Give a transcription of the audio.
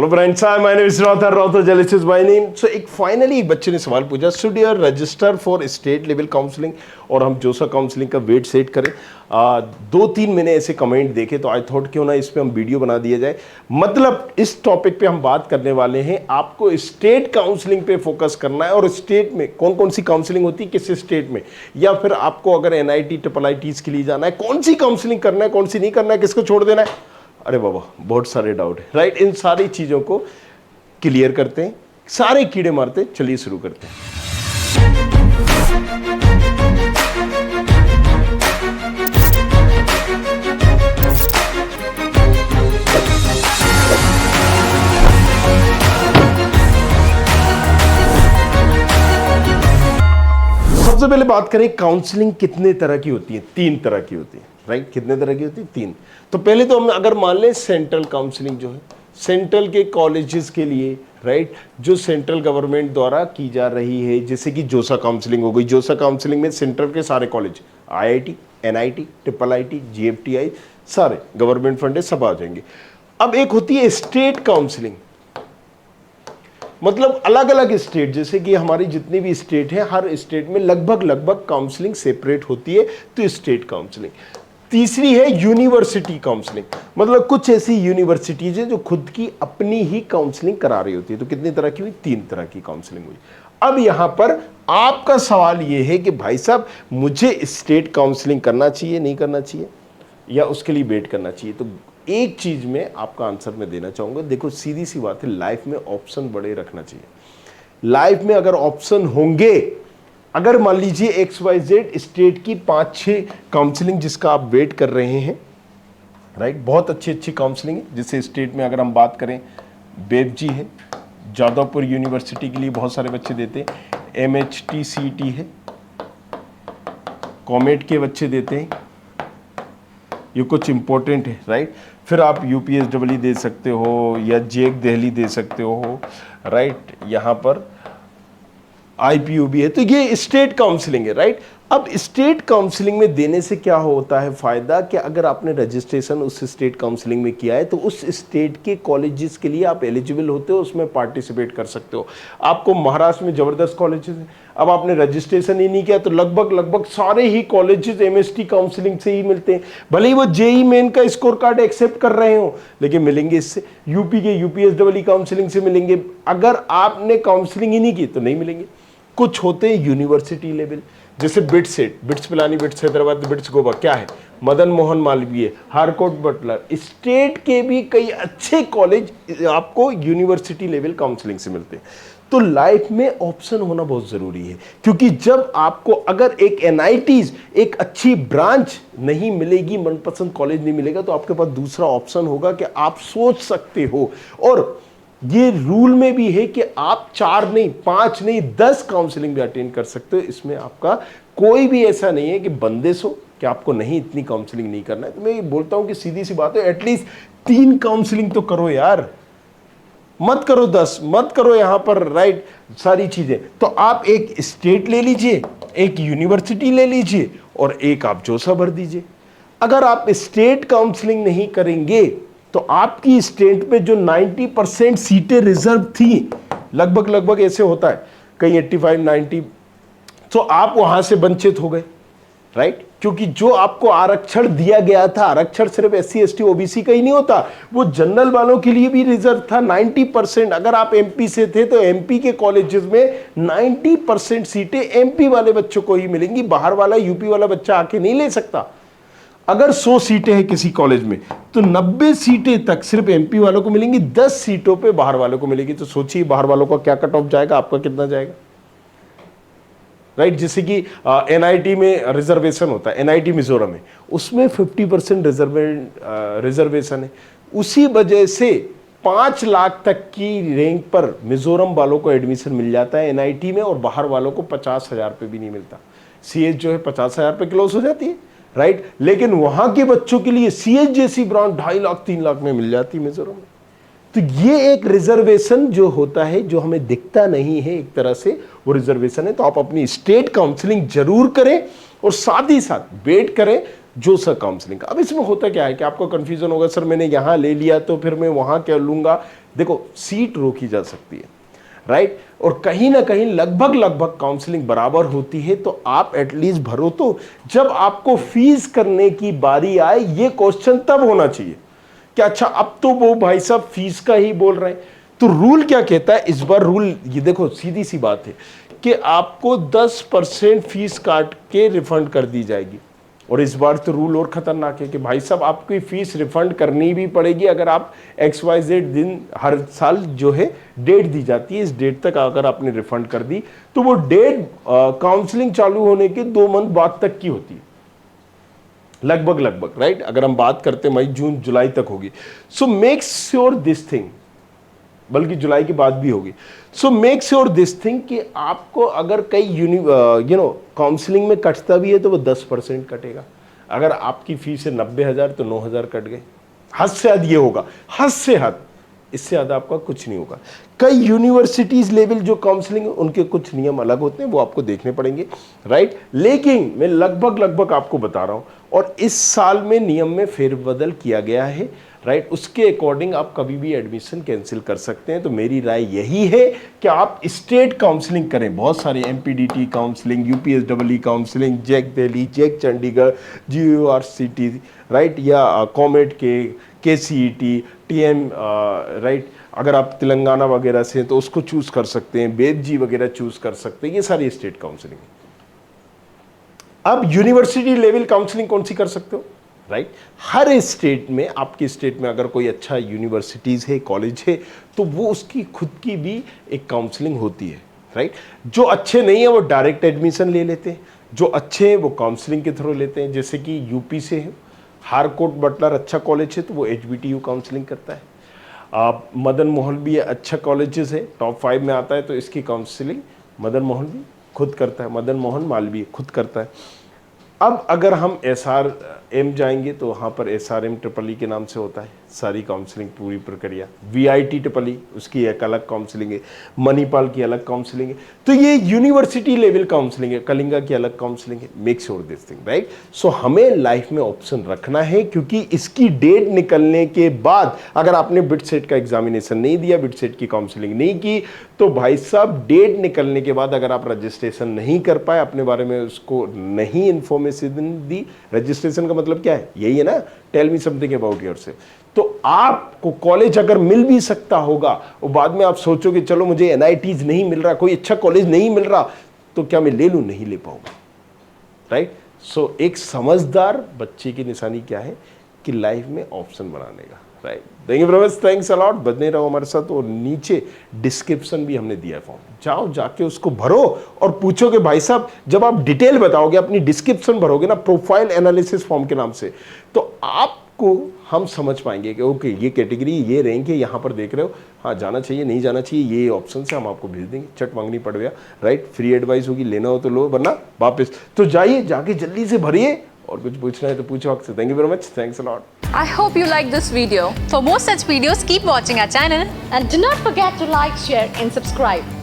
Hello friends, hi my name is Rautar Jalis is my name. So finally एक बच्चे ने सवाल पूछा, should you register for state level counselling, और हम जोसा काउंसलिंग का वेट सेट करें। 2-3 मैंने ऐसे कमेंट देखे तो आई थॉट क्यों ना इस पे हम वीडियो बना दिया जाए। मतलब इस टॉपिक पे हम बात करने वाले हैं, आपको स्टेट काउंसलिंग पे फोकस करना है और स्टेट में कौन कौन सी काउंसलिंग होती है, किस स्टेट में, या फिर आपको अगर एनआईटी ट्रिपल आईटीज के लिए जाना है, कौन सी काउंसलिंग करना है, कौन सी नहीं करना है, किसको छोड़ देना है। अरे बाबा, बहुत सारे डाउट है, राइट। इन सारी चीजों को क्लियर करते हैं, सारे कीड़े मारते हैं। चलिए शुरू करते हैं। सबसे पहले बात करें, काउंसलिंग कितने तरह की होती है? 3 तरह की होती है, राइट। कितने तरह की होती है? 3। तो पहले तो हम अगर मान लें सेंट्रल काउंसलिंग जो है, सेंट्रल के कॉलेजेस के लिए, राइट, जो सेंट्रल गवर्नमेंट द्वारा की जा रही है, जैसे कि जोसा काउंसलिंग हो गई। जोसा काउंसलिंग में सेंट्रल के सारे college, IIT, NIT, triple IT, GFTI, सारे गवर्नमेंट फंडे सब आ जाएंगे। अब एक होती है स्टेट काउंसलिंग, मतलब अलग अलग स्टेट, जैसे कि हमारी जितनी भी स्टेट है, हर स्टेट में लगभग काउंसलिंग सेपरेट होती है, तो स्टेट काउंसलिंग। तीसरी है यूनिवर्सिटी काउंसलिंग, मतलब कुछ ऐसी यूनिवर्सिटीज है जो खुद की अपनी ही काउंसलिंग करा रही होती है। तो कितनी तरह की हुई? 3 तरह की काउंसलिंग हुई। अब यहां पर आपका सवाल यह है कि भाई साहब, मुझे स्टेट काउंसलिंग करना चाहिए, नहीं करना चाहिए, या उसके लिए वेट करना चाहिए? तो एक चीज में आपका आंसर मैं देना चाहूंगा। देखो, सीधी सी बात है, लाइफ में ऑप्शन बड़े रखना चाहिए। लाइफ में अगर ऑप्शन होंगे, अगर मान लीजिए XYZ स्टेट की 5-6 काउंसलिंग जिसका आप वेट कर रहे हैं, राइट, बहुत अच्छी अच्छी काउंसलिंग है। जैसे स्टेट में अगर हम बात करें, बेबजी है, जादवपुर यूनिवर्सिटी के लिए बहुत सारे बच्चे देते हैं, MHTCT है, कॉमेट के बच्चे देते हैं, ये कुछ इंपॉर्टेंट है, राइट। फिर आप UPSEE दे सकते हो, या जेक दिल्ली दे सकते हो, राइट। यहाँ पर IPUB है। तो ये स्टेट काउंसलिंग है, राइट। अब स्टेट काउंसलिंग में देने से क्या होता है फायदा, कि अगर आपने रजिस्ट्रेशन उस स्टेट काउंसलिंग में किया है, तो उस स्टेट के कॉलेजेस के लिए आप एलिजिबल होते हो, उसमें पार्टिसिपेट कर सकते हो। आपको महाराष्ट्र में जबरदस्त कॉलेजेस हैं, अब आपने रजिस्ट्रेशन ही नहीं किया तो लगभग सारे ही कॉलेजेस MST काउंसलिंग से ही मिलते हैं। भले ही वो JEE मेन का स्कोर कार्ड एक्सेप्ट कर रहे हो, लेकिन मिलेंगे इससे। यूपी के UPSEE काउंसलिंग से मिलेंगे। अगर आपने काउंसलिंग ही नहीं की तो नहीं मिलेंगे। कुछ होते हैं यूनिवर्सिटी लेवल, जैसे BITS Pilani, BITS Hyderabad, BITS Goa, क्या है, Madan Mohan Malaviya, Harcourt Butler, state के भी कई अच्छे कॉलेज आपको यूनिवर्सिटी लेवल काउंसलिंग से मिलते हैं। तो लाइफ में ऑप्शन होना बहुत जरूरी है, क्योंकि जब आपको अगर एक NITs, एक अच्छी ब्रांच नहीं मिलेगी, मनपसंद कॉलेज नहीं मिलेगा, तो आपके पास दूसरा ऑप्शन होगा कि आप सोच सकते हो। और ये रूल में भी है कि आप 4 नहीं, 5 नहीं, 10 काउंसलिंग भी अटेंड कर सकते हो। इसमें आपका कोई भी ऐसा नहीं है कि बंदिश हो कि आपको नहीं, इतनी काउंसलिंग नहीं करना है। तो मैं ये बोलता हूं कि सीधी सी बात है, एटलीस्ट 3 काउंसलिंग तो करो यार, मत करो 10, मत करो यहां पर, राइट, सारी चीजें। तो आप एक स्टेट ले लीजिए, एक यूनिवर्सिटी ले लीजिए, और एक आप जोसा भर दीजिए। अगर आप स्टेट काउंसलिंग नहीं करेंगे तो आपकी स्टेट में जो 90% सीटें रिजर्व थी, लगभग ऐसे होता है, कहीं 85-90, तो आप वहां से वंचित हो गए, राइट। क्योंकि जो आपको आरक्षण दिया गया था, आरक्षण सिर्फ SC ST OBC का ही नहीं होता, वो जनरल वालों के लिए भी रिजर्व था 90%। अगर आप MP से थे तो MP के कॉलेजेस में 90% सीटें MP वाले बच्चों को ही मिलेंगी, बाहर वाला UP वाला बच्चा आके नहीं ले सकता। अगर 100 सीटें हैं किसी कॉलेज में, तो 90 सीटें तक सिर्फ MP वालों को मिलेंगी, 10 सीटों पे बाहर वालों को मिलेगी। तो सोचिए बाहर वालों का क्या कट ऑफ जाएगा, आपका कितना जाएगा, राइट। जैसे कि NIT में रिजर्वेशन होता है, NIT मिजोरम में, उसमें 50% रिजर्वेशन है। उसी वजह से 5 लाख तक की रैंक पर मिजोरम वालों को एडमिशन मिल जाता है NIT में, और बाहर वालों को 50,000 पे भी नहीं मिलता। CS जो है 50,000 पे क्लोज हो जाती है, राइट। लेकिन वहां के बच्चों के लिए CS जैसी ब्रांच 2.5 लाख 3 लाख में मिल जाती है मिजोरम में। तो ये एक रिजर्वेशन जो होता है, जो हमें दिखता नहीं है, एक तरह से वो रिजर्वेशन है। तो आप अपनी स्टेट काउंसलिंग जरूर करें, और साथ ही साथ वेट करें जो सर काउंसलिंग। अब इसमें होता क्या है कि आपको कंफ्यूजन होगा, सर मैंने यहाँ ले लिया तो फिर मैं वहाँ क्या लूँगा। देखो सीट रोकी जा सकती है, राइट, और कहीं ना कहीं लगभग काउंसलिंग बराबर होती है, तो आप एटलीस्ट भरो। तो जब आपको फीस करने की बारी आए ये क्वेश्चन तब होना चाहिए कि अच्छा अब तो वो भाई साहब फीस का ही बोल रहे हैं। तो रूल क्या कहता है इस बार? रूल ये देखो, सीधी सी बात है कि आपको 10% फीस काट के रिफंड कर दी जाएगी। और इस बार तो रूल और खतरनाक है कि भाई साहब आपकी फीस रिफंड करनी भी पड़ेगी अगर आप XYZ दिन, हर साल जो है डेट दी जाती है, इस डेट तक अगर आपने रिफंड कर दी तो वो डेट काउंसलिंग चालू होने के 2 मंथ बाद तक की होती है, लगभग, राइट। अगर हम बात करते मई जून जुलाई तक होगी। So make sure this thing, बल्कि जुलाई के बाद भी होगी। So make sure this thing कि आपको अगर कई काउंसलिंग में कटता भी है तो वो 10% कटेगा। अगर आपकी फीस है 90,000 तो 9,000 कट गए। हद से हद ये होगा, हद से हद, इससे ज़्यादा आपका कुछ नहीं होगा। कई यूनिवर्सिटीज लेवल जो काउंसलिंग है उनके कुछ नियम अलग होते हैं, वो आपको देखने पड़ेंगे, राइट। लेकिन मैं लगभग आपको बता रहा हूं, और इस साल में नियम में फेरबदल किया गया है, राइट। उसके अकॉर्डिंग आप कभी भी एडमिशन कैंसिल कर सकते हैं। तो मेरी राय यही है कि आप स्टेट काउंसलिंग करें, बहुत सारे MPDT counselling, UPSEE counselling, JAC Delhi, JAC Chandigarh, GURCT, right, या कॉमेट के, KCET, TM, राइट। अगर आप तेलंगाना वगैरह से हैं तो उसको चूज कर सकते हैं, बेदजी वगैरह चूज कर सकते हैं, ये सारी स्टेट काउंसलिंग है। अब यूनिवर्सिटी लेवल काउंसलिंग कौन सी कर सकते हो, राइट। हर स्टेट में, आपके स्टेट में अगर कोई अच्छा यूनिवर्सिटीज है, कॉलेज है, तो वो उसकी खुद की भी एक काउंसलिंग होती है, राइट। जो अच्छे नहीं है वो डायरेक्ट एडमिशन ले लेते हैं, जो अच्छे हैं वो काउंसलिंग के थ्रू लेते हैं। जैसे कि यूपी से है, हारकोट बटलर अच्छा कॉलेज है तो वो HBTU काउंसलिंग करता है। मदन मोहन भी अच्छा कॉलेजेस है, टॉप 5 में आता है, तो इसकी काउंसलिंग मदन मोहन भी खुद करता है, मदन मोहन मालवीय खुद करता है। अब अगर हम SRM जाएंगे तो वहाँ पर SRM ट्रिपल के नाम से होता है सारी काउंसलिंग, पूरी प्रक्रिया। VIT ट्रिपल उसकी एक अलग काउंसलिंग है, मणिपाल की अलग काउंसलिंग है। तो ये यूनिवर्सिटी लेवल काउंसलिंग है, कलिंगा की अलग काउंसलिंग है। Make sure this thing, right. So हमें लाइफ में ऑप्शन रखना है, क्योंकि इसकी डेट निकलने के बाद अगर आपने बिटसेट का एग्जामिनेशन नहीं दिया, बिटसेट की काउंसलिंग नहीं की, तो भाई साहब डेट निकलने के बाद अगर आप रजिस्ट्रेशन नहीं कर पाए, अपने बारे में उसको नहीं इन्फॉर्मेशन दी, रजिस्ट्रेशन का मतलब क्या है, यही है ना, tell me something about yourself. तो आपको कॉलेज अगर मिल भी सकता होगा और बाद में आप सोचोगे चलो मुझे NITs नहीं मिल रहा, कोई अच्छा कॉलेज नहीं मिल रहा, तो क्या मैं ले लूं? नहीं ले पाऊंगा, राइट। सो एक समझदार बच्चे की निशानी क्या है कि लाइफ में ऑप्शन बनाने का, right. Thank you very much, thanks a lot, बने रहो हमारे साथ। और नीचे डिस्क्रिप्शन भी हमने दिया है फॉर्म, जाओ जाके उसको भरो और पूछो कि भाई साहब जब आप डिटेल बताओगे, अपनी डिस्क्रिप्शन भरोगे ना प्रोफाइल एनालिसिस फॉर्म के नाम से, तो आपको हम समझ पाएंगे कि ओके ये कैटेगरी, ये रैंक है, यहाँ पर देख रहे हो, हाँ जाना चाहिए नहीं जाना चाहिए, ये ऑप्शन से हम आपको भेज देंगे। चट मांगनी पड़ गया, राइट। फ्री एडवाइस होगी, लेना हो तो लो, वरना वापस। तो जाइए, जाके जल्दी से भरिए, और कुछ पूछना है तो पूछो वक्त से। Thank you very much, thanks a lot. I hope you like this video. For more such videos, keep watching our channel and do not forget to like, share and subscribe.